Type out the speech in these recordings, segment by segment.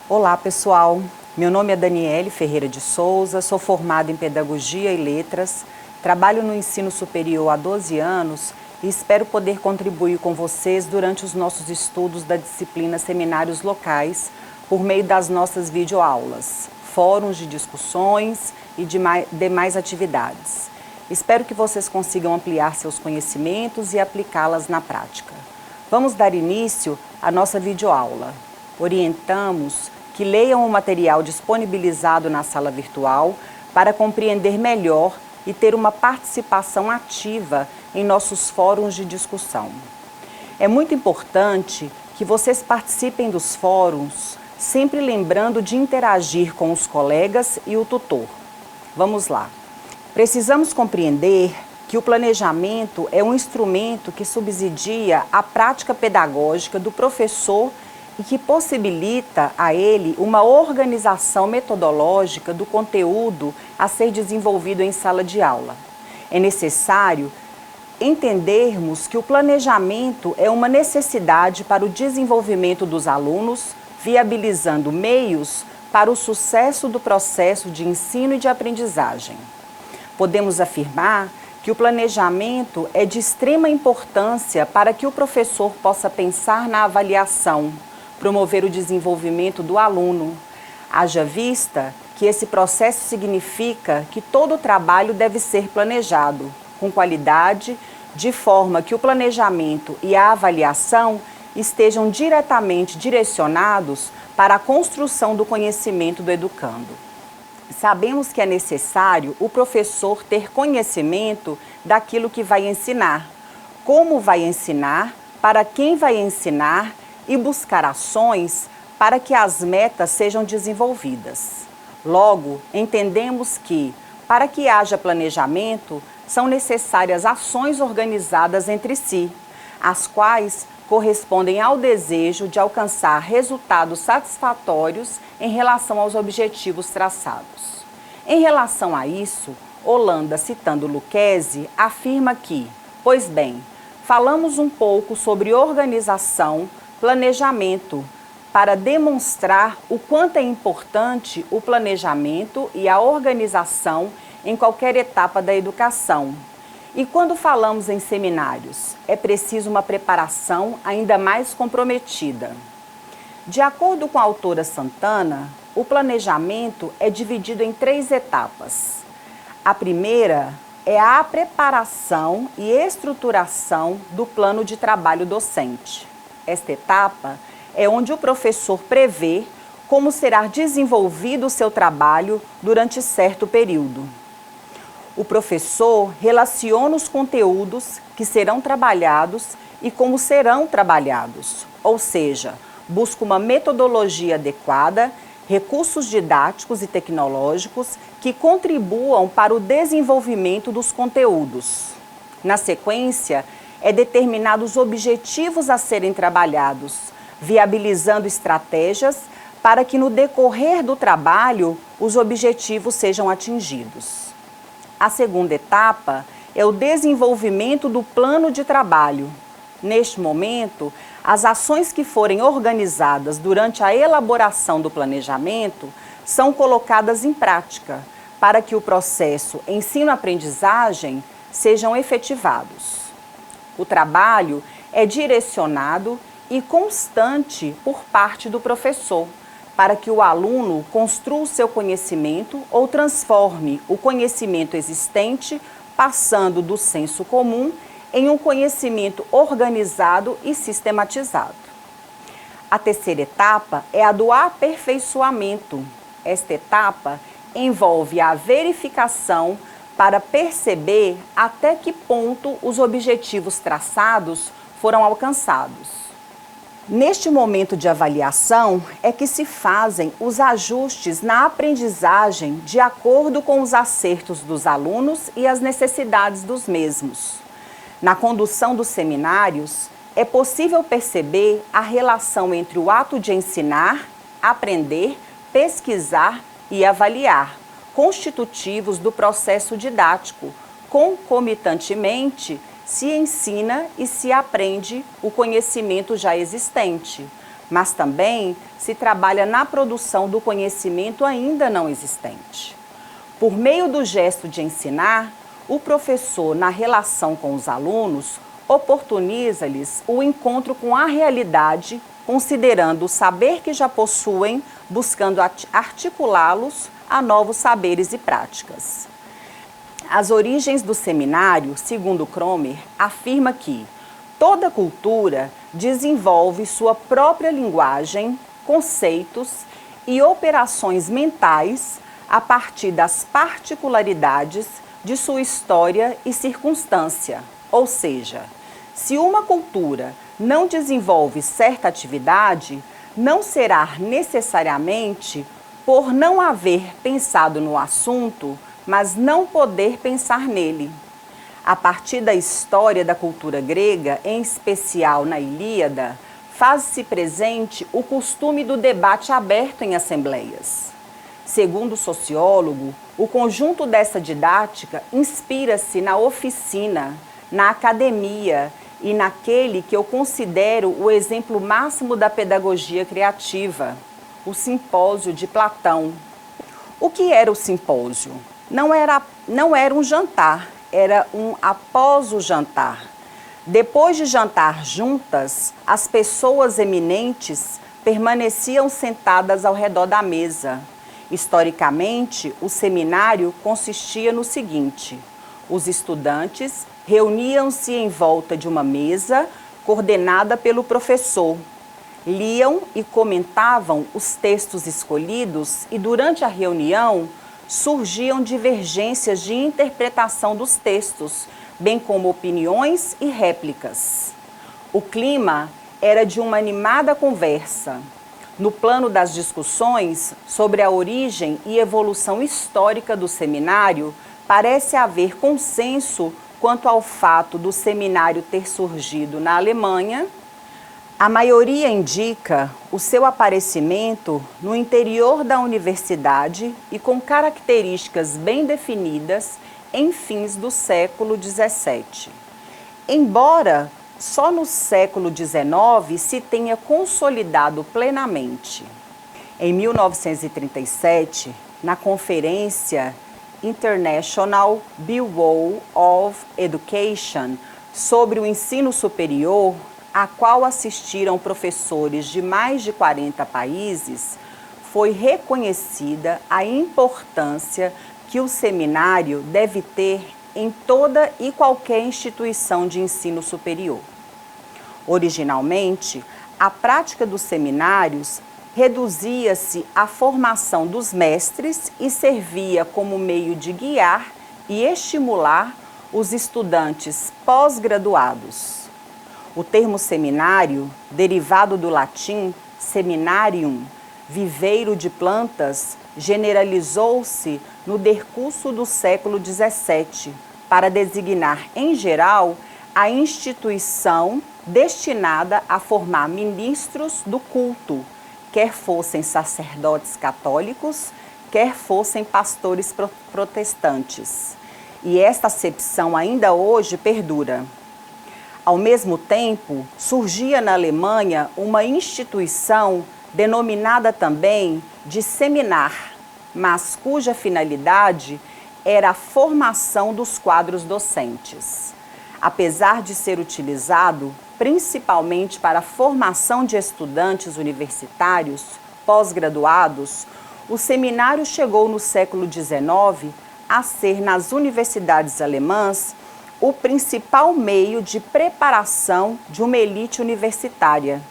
Olá, pessoal. Meu nome é Daniele Ferreira de Souza, sou formada em Pedagogia e Letras, trabalho no ensino superior há 12 anos e espero poder contribuir com vocês durante os nossos estudos da disciplina Seminários Locais por meio das nossas videoaulas, fóruns de discussões e demais atividades. Espero que vocês consigam ampliar seus conhecimentos e aplicá-las na prática. Vamos dar início à nossa videoaula. Orientamos que leiam o material disponibilizado na sala virtual para compreender melhor e ter uma participação ativa em nossos fóruns de discussão. É muito importante que vocês participem dos fóruns, sempre lembrando de interagir com os colegas e o tutor. Vamos lá. Precisamos compreender que o planejamento é um instrumento que subsidia a prática pedagógica do professor e que possibilita a ele uma organização metodológica do conteúdo a ser desenvolvido em sala de aula. É necessário entendermos que o planejamento é uma necessidade para o desenvolvimento dos alunos, viabilizando meios para o sucesso do processo de ensino e de aprendizagem. Podemos afirmar que o planejamento é de extrema importância para que o professor possa pensar na avaliação, promover o desenvolvimento do aluno. Haja vista que esse processo significa que todo o trabalho deve ser planejado, com qualidade, de forma que o planejamento e a avaliação estejam diretamente direcionados para a construção do conhecimento do educando. Sabemos que é necessário o professor ter conhecimento daquilo que vai ensinar, como vai ensinar, para quem vai ensinar e buscar ações para que as metas sejam desenvolvidas. Logo, entendemos que, para que haja planejamento, são necessárias ações organizadas entre si, as quais correspondem ao desejo de alcançar resultados satisfatórios em relação aos objetivos traçados. Em relação a isso, Holanda, citando Lucchesi, afirma que, pois bem, falamos um pouco sobre organização, planejamento, para demonstrar o quanto é importante o planejamento e a organização em qualquer etapa da educação. E quando falamos em seminários, é preciso uma preparação ainda mais comprometida. De acordo com a autora Santana, o planejamento é dividido em 3 etapas. A primeira é a preparação e estruturação do plano de trabalho docente. Esta etapa é onde o professor prevê como será desenvolvido o seu trabalho durante certo período. O professor relaciona os conteúdos que serão trabalhados e como serão trabalhados, ou seja, busca uma metodologia adequada, recursos didáticos e tecnológicos que contribuam para o desenvolvimento dos conteúdos. Na sequência, é determinado os objetivos a serem trabalhados, viabilizando estratégias para que no decorrer do trabalho os objetivos sejam atingidos. A segunda etapa é o desenvolvimento do plano de trabalho. Neste momento, as ações que forem organizadas durante a elaboração do planejamento são colocadas em prática para que o processo ensino-aprendizagem sejam efetivados. O trabalho é direcionado e constante por parte do professor, para que o aluno construa o seu conhecimento ou transforme o conhecimento existente, passando do senso comum em um conhecimento organizado e sistematizado. A terceira etapa é a do aperfeiçoamento. Esta etapa envolve a verificação para perceber até que ponto os objetivos traçados foram alcançados. Neste momento de avaliação é que se fazem os ajustes na aprendizagem de acordo com os acertos dos alunos e as necessidades dos mesmos. Na condução dos seminários, é possível perceber a relação entre o ato de ensinar, aprender, pesquisar e avaliar, constitutivos do processo didático, concomitantemente se ensina e se aprende o conhecimento já existente, mas também se trabalha na produção do conhecimento ainda não existente. Por meio do gesto de ensinar, o professor, na relação com os alunos, oportuniza-lhes o encontro com a realidade, considerando o saber que já possuem, buscando articulá-los a novos saberes e práticas. As origens do seminário, segundo Cromer, afirma que toda cultura desenvolve sua própria linguagem, conceitos e operações mentais a partir das particularidades de sua história e circunstância. Ou seja, se uma cultura não desenvolve certa atividade, não será necessariamente por não haver pensado no assunto, mas não poder pensar nele. A partir da história da cultura grega, em especial na Ilíada, faz-se presente o costume do debate aberto em assembleias. Segundo o sociólogo, o conjunto dessa didática inspira-se na oficina, na academia e naquele que eu considero o exemplo máximo da pedagogia criativa, o simpósio de Platão. O que era o simpósio? Não era um jantar, era um após o jantar. Depois de jantar juntas, as pessoas eminentes permaneciam sentadas ao redor da mesa. Historicamente, o seminário consistia no seguinte: os estudantes reuniam-se em volta de uma mesa coordenada pelo professor. Liam e comentavam os textos escolhidos e, durante a reunião, surgiam divergências de interpretação dos textos, bem como opiniões e réplicas. O clima era de uma animada conversa. No plano das discussões sobre a origem e evolução histórica do seminário, parece haver consenso quanto ao fato do seminário ter surgido na Alemanha. A maioria indica o seu aparecimento no interior da universidade e com características bem definidas em fins do século XVII. Embora só no século XIX se tenha consolidado plenamente. Em 1937, na Conferência International Bureau of Education sobre o ensino superior, a qual assistiram professores de mais de 40 países, foi reconhecida a importância que o seminário deve ter em toda e qualquer instituição de ensino superior. Originalmente, a prática dos seminários reduzia-se à formação dos mestres e servia como meio de guiar e estimular os estudantes pós-graduados. O termo seminário, derivado do latim seminarium, viveiro de plantas, generalizou-se no decurso do século XVII para designar, em geral, a instituição destinada a formar ministros do culto, quer fossem sacerdotes católicos, quer fossem pastores protestantes. E esta acepção ainda hoje perdura. Ao mesmo tempo, surgia na Alemanha uma instituição denominada também de seminar, mas cuja finalidade era a formação dos quadros docentes. Apesar de ser utilizado principalmente para a formação de estudantes universitários pós-graduados, o seminário chegou no século XIX a ser, nas universidades alemãs, o principal meio de preparação de uma elite universitária,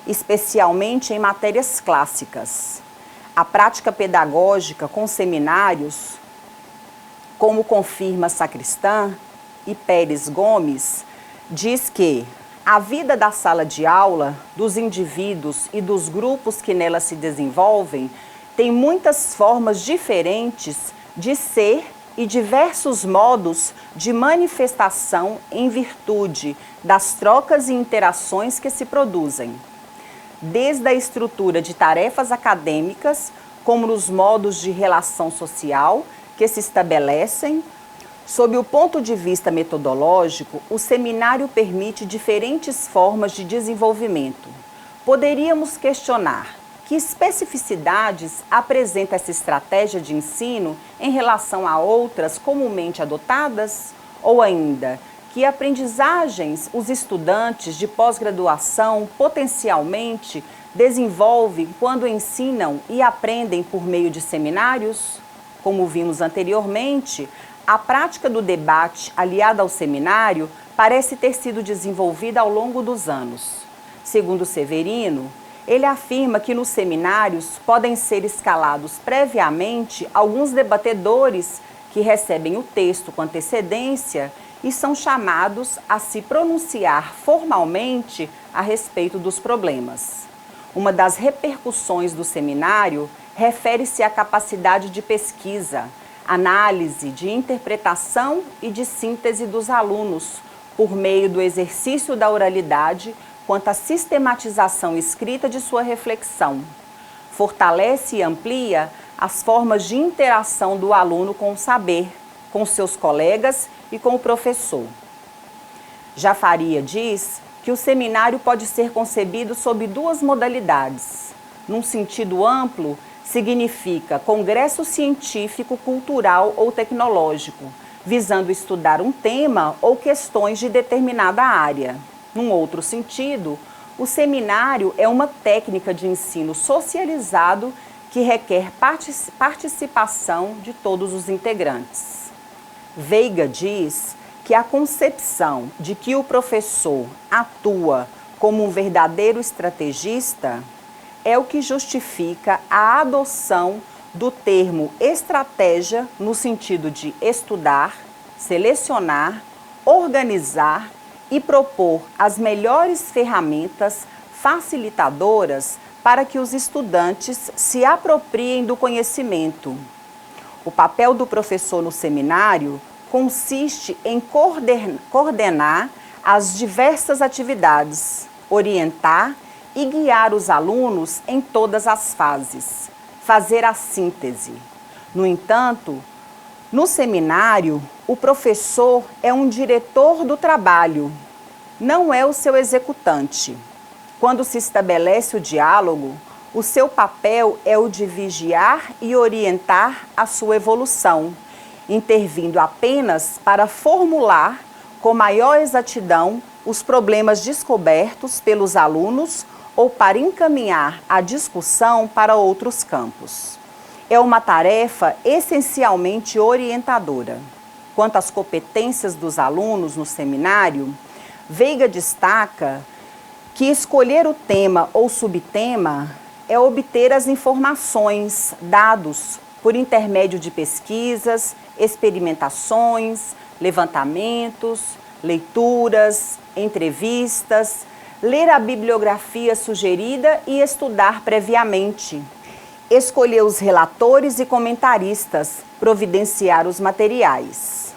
especialmente em matérias clássicas. A prática pedagógica com seminários, como confirma Sacristã e Pérez Gomes, diz que a vida da sala de aula, dos indivíduos e dos grupos que nela se desenvolvem, tem muitas formas diferentes de ser e diversos modos de manifestação em virtude das trocas e interações que se produzem. Desde a estrutura de tarefas acadêmicas, como nos modos de relação social que se estabelecem. Sob o ponto de vista metodológico, o seminário permite diferentes formas de desenvolvimento. poderíamos questionar que especificidades apresenta essa estratégia de ensino em relação a outras comumente adotadas? Ou ainda, que aprendizagens os estudantes de pós-graduação potencialmente desenvolvem quando ensinam e aprendem por meio de seminários? Como vimos anteriormente, a prática do debate aliada ao seminário parece ter sido desenvolvida ao longo dos anos. Segundo Severino, ele afirma que nos seminários podem ser escalados previamente alguns debatedores que recebem o texto com antecedência e são chamados a se pronunciar formalmente a respeito dos problemas. Uma das repercussões do seminário refere-se à capacidade de pesquisa, análise, de interpretação e de síntese dos alunos, por meio do exercício da oralidade, quanto à sistematização escrita de sua reflexão. Fortalece e amplia as formas de interação do aluno com o saber, com seus colegas e com o professor. Já Faria diz que o seminário pode ser concebido sob duas modalidades. Num sentido amplo, significa congresso científico, cultural ou tecnológico, visando estudar um tema ou questões de determinada área. Num outro sentido, o seminário é uma técnica de ensino socializado que requer participação de todos os integrantes. Veiga diz que a concepção de que o professor atua como um verdadeiro estrategista é o que justifica a adoção do termo estratégia no sentido de estudar, selecionar, organizar e propor as melhores ferramentas facilitadoras para que os estudantes se apropriem do conhecimento. O papel do professor no seminário consiste em coordenar as diversas atividades, orientar e guiar os alunos em todas as fases, fazer a síntese. No entanto, no seminário, o professor é um diretor do trabalho, não é o seu executante. Quando se estabelece o diálogo, o seu papel é o de vigiar e orientar a sua evolução, intervindo apenas para formular com maior exatidão os problemas descobertos pelos alunos ou para encaminhar a discussão para outros campos. É uma tarefa essencialmente orientadora. Quanto às competências dos alunos no seminário, Veiga destaca que escolher o tema ou subtema é obter as informações, dados, por intermédio de pesquisas, experimentações, levantamentos, leituras, entrevistas, ler a bibliografia sugerida e estudar previamente, escolher os relatores e comentaristas, providenciar os materiais.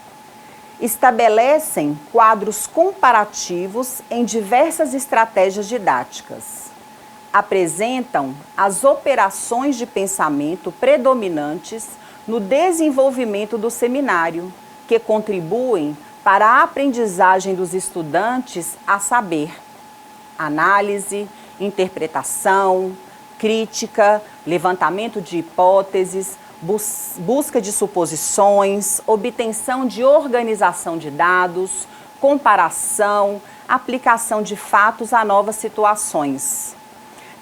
Estabelecem quadros comparativos em diversas estratégias didáticas. Apresentam as operações de pensamento predominantes no desenvolvimento do seminário, que contribuem para a aprendizagem dos estudantes a saber, análise, interpretação, crítica, levantamento de hipóteses, busca de suposições, obtenção de organização de dados, comparação, aplicação de fatos a novas situações.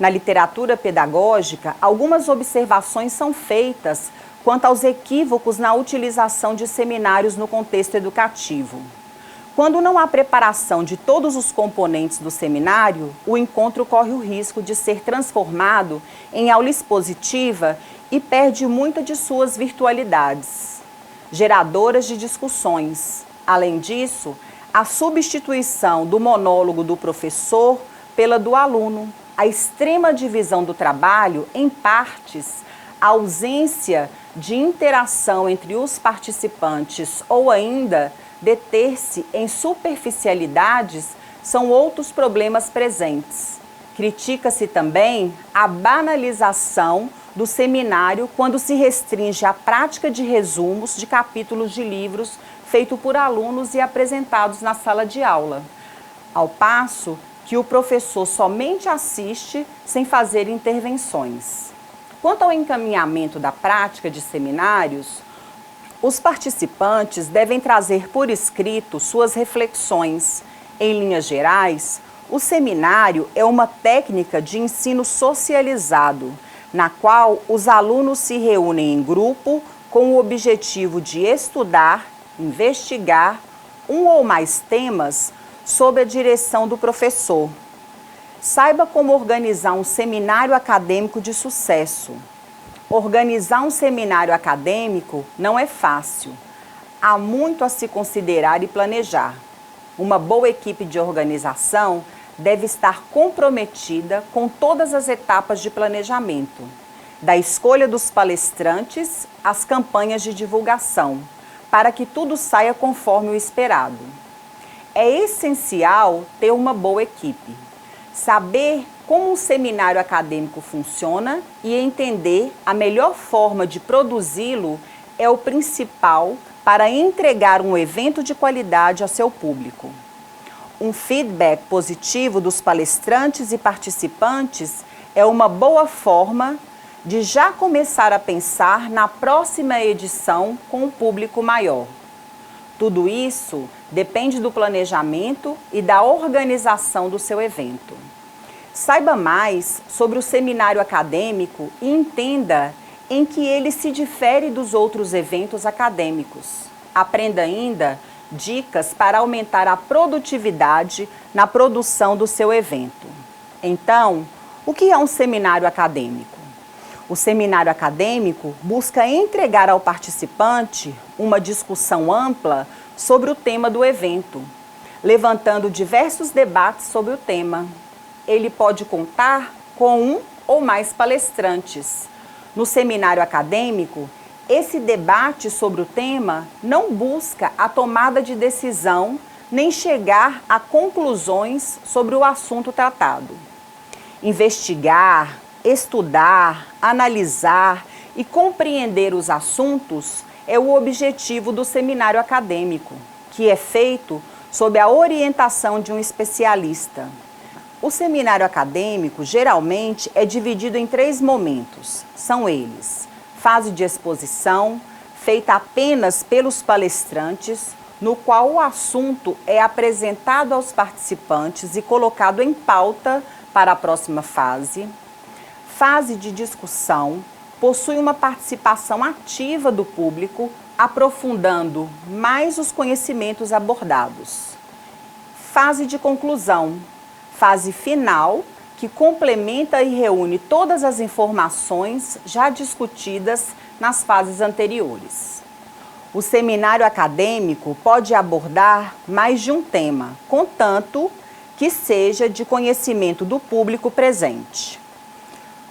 Na literatura pedagógica, algumas observações são feitas quanto aos equívocos na utilização de seminários no contexto educativo. Quando não há preparação de todos os componentes do seminário, o encontro corre o risco de ser transformado em aula expositiva e perde muita de suas virtualidades, geradoras de discussões. Além disso, a substituição do monólogo do professor pela do aluno, a extrema divisão do trabalho em partes, a ausência de interação entre os participantes ou ainda deter-se em superficialidades são outros problemas presentes. Critica-se também a banalização do seminário quando se restringe à prática de resumos de capítulos de livros feito por alunos e apresentados na sala de aula, ao passo que o professor somente assiste sem fazer intervenções. Quanto ao encaminhamento da prática de seminários, os participantes devem trazer por escrito suas reflexões. Em linhas gerais, o seminário é uma técnica de ensino socializado, na qual os alunos se reúnem em grupo com o objetivo de estudar, investigar um ou mais temas sob a direção do professor. Saiba como organizar um seminário acadêmico de sucesso. Organizar um seminário acadêmico não é fácil. Há muito a se considerar e planejar. Uma boa equipe de organização deve estar comprometida com todas as etapas de planejamento, da escolha dos palestrantes às campanhas de divulgação, para que tudo saia conforme o esperado. É essencial ter uma boa equipe, saber como um seminário acadêmico funciona e entender a melhor forma de produzi-lo é o principal para entregar um evento de qualidade a seu público. Um feedback positivo dos palestrantes e participantes é uma boa forma de já começar a pensar na próxima edição com um público maior. Tudo isso depende do planejamento e da organização do seu evento. Saiba mais sobre o seminário acadêmico e entenda em que ele se difere dos outros eventos acadêmicos. Aprenda ainda dicas para aumentar a produtividade na produção do seu evento. Então, o que é um seminário acadêmico? O seminário acadêmico busca entregar ao participante uma discussão ampla sobre o tema do evento, levantando diversos debates sobre o tema. Ele pode contar com um ou mais palestrantes. No seminário acadêmico, esse debate sobre o tema não busca a tomada de decisão nem chegar a conclusões sobre o assunto tratado. Investigar, estudar, analisar e compreender os assuntos é o objetivo do seminário acadêmico, que é feito sob a orientação de um especialista. O seminário acadêmico geralmente é dividido em 3 momentos. São eles: fase de exposição, feita apenas pelos palestrantes, no qual o assunto é apresentado aos participantes e colocado em pauta para a próxima fase. Fase de discussão, possui uma participação ativa do público, aprofundando mais os conhecimentos abordados. Fase de conclusão, fase final, que complementa e reúne todas as informações já discutidas nas fases anteriores. O seminário acadêmico pode abordar mais de um tema, contanto que seja de conhecimento do público presente.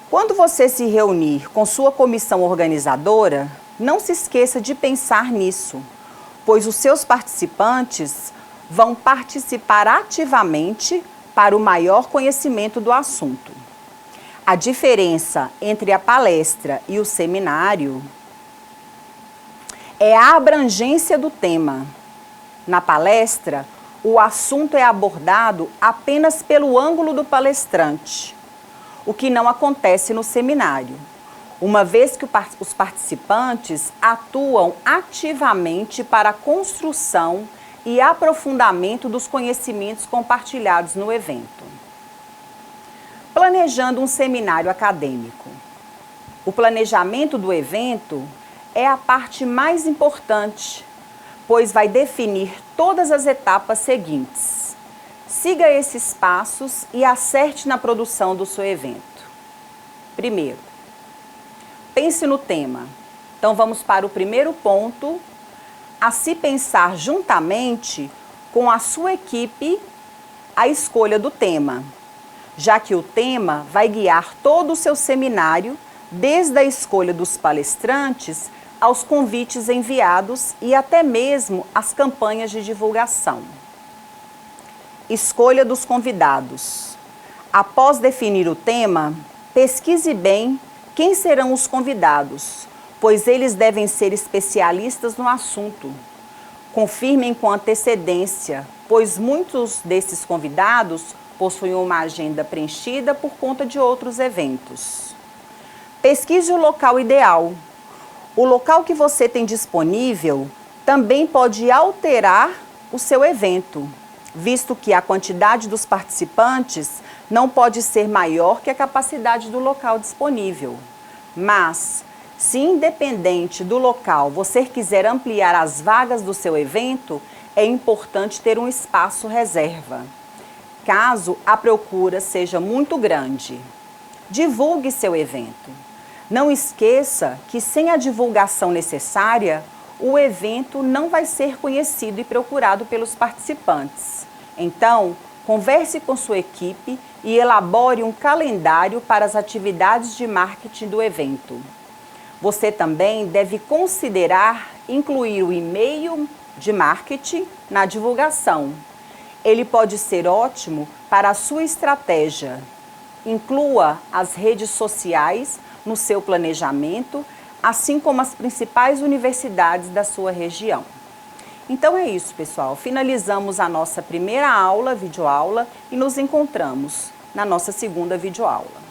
Quando você se reunir com sua comissão organizadora, não se esqueça de pensar nisso, pois os seus participantes vão participar ativamente para o maior conhecimento do assunto. A diferença entre a palestra e o seminário é a abrangência do tema. Na palestra, o assunto é abordado apenas pelo ângulo do palestrante, o que não acontece no seminário, uma vez que os participantes atuam ativamente para a construção e aprofundamento dos conhecimentos compartilhados no evento. Planejando um seminário acadêmico. O planejamento do evento é a parte mais importante, pois vai definir todas as etapas seguintes. Siga esses passos e acerte na produção do seu evento. Primeiro, pense no tema. Então vamos para o primeiro ponto, a se pensar juntamente com a sua equipe a escolha do tema, já que o tema vai guiar todo o seu seminário, desde a escolha dos palestrantes aos convites enviados e até mesmo as campanhas de divulgação. Escolha dos convidados. Após definir o tema, pesquise bem quem serão os convidados, pois eles devem ser especialistas no assunto. Confirmem com antecedência, pois muitos desses convidados possuem uma agenda preenchida por conta de outros eventos. Pesquise o local ideal. O local que você tem disponível também pode alterar o seu evento, visto que a quantidade dos participantes não pode ser maior que a capacidade do local disponível. Mas, se independente do local você quiser ampliar as vagas do seu evento, é importante ter um espaço reserva, caso a procura seja muito grande. Divulgue seu evento. Não esqueça que sem a divulgação necessária, o evento não vai ser conhecido e procurado pelos participantes. Então, converse com sua equipe e elabore um calendário para as atividades de marketing do evento. Você também deve considerar incluir o e-mail de marketing na divulgação. Ele pode ser ótimo para a sua estratégia. Inclua as redes sociais no seu planejamento, assim como as principais universidades da sua região. Então é isso, pessoal. Finalizamos a nossa primeira aula, videoaula, e nos encontramos na nossa segunda videoaula.